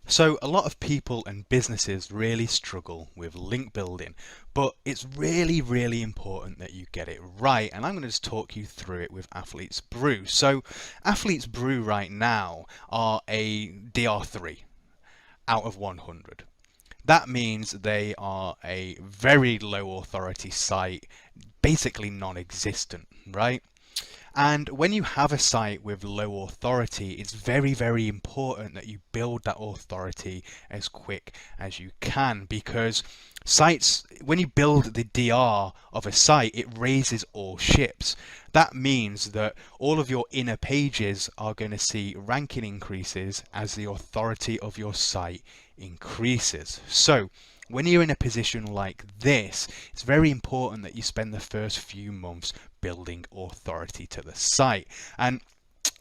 So a lot of people and businesses really struggle with link building, but it's really important that you get it right. And I'm going to just talk you through it with Athletes Brew. So Athletes Brew right now are a DR3 out of 100. That means they are a very low authority site, basically non-existent, right? And when you have a site with low authority, it's very important that you build that authority as quick as you can, because sites, when you build the DR of a site, it raises all ships. That means that all of your inner pages are going to see ranking increases as the authority of your site increases. So when you're in a position like this, it's very important that you spend the first few months building authority to the site. And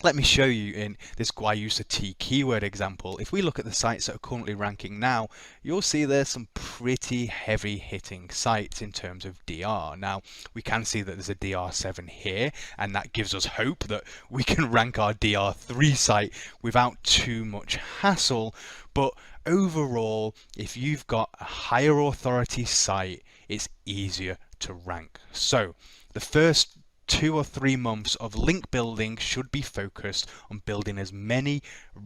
let me show you in this Guayusa keyword example. If we look at the sites that are currently ranking now, you'll see there's some pretty heavy hitting sites in terms of DR. Now, we can see that there's a DR7 here, and that gives us hope that we can rank our DR3 site without too much hassle. But overall, if you've got a higher authority site, it's easier to rank. So the first 2 or 3 months of link building should be focused on building as many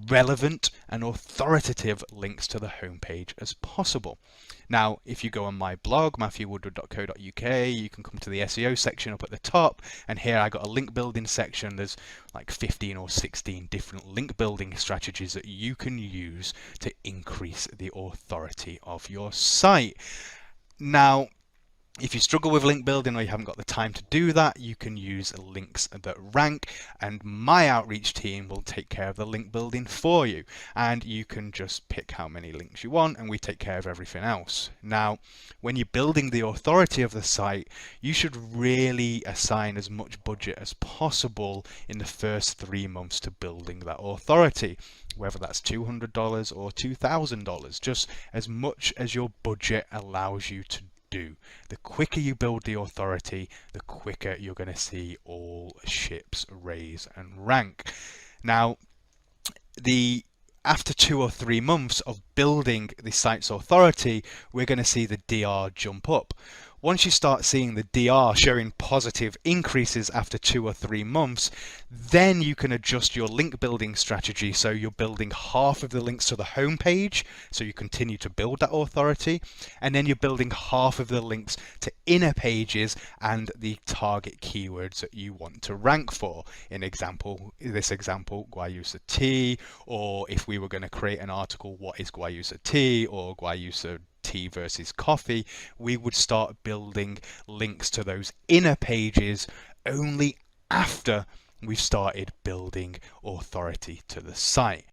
relevant and authoritative links to the homepage as possible. Now, if you go on my blog, matthewwoodward.co.uk, you can come to the SEO section up at the top, and here I got a link building section. There's like 15 or 16 different link building strategies that you can use to increase the authority of your site. Now, if you struggle with link building or you haven't got the time to do that, you can use links that rank, and my outreach team will take care of the link building for you. And you can just pick how many links you want, and we take care of everything else. Now, when you're building the authority of the site, you should really assign as much budget as possible in the first 3 months to building that authority, whether that's $200 or $2,000, just as much as your budget allows you to do. The quicker you build the authority, the quicker you're going to see all ships raise and rank. Now, after 2 or 3 months of building the site's authority, we're going to see the DR jump up. Once you start seeing the DR showing positive increases after 2 or 3 months, then you can adjust your link building strategy. So you're building half of the links to the home page, so you continue to build that authority, and then you're building half of the links to inner pages and the target keywords that you want to rank for. In this example, Guayusa tea, or if we were going to create an article, what is Guayusa tea, or Guayusa tea versus coffee, we would start building links to those inner pages only after we've started building authority to the site.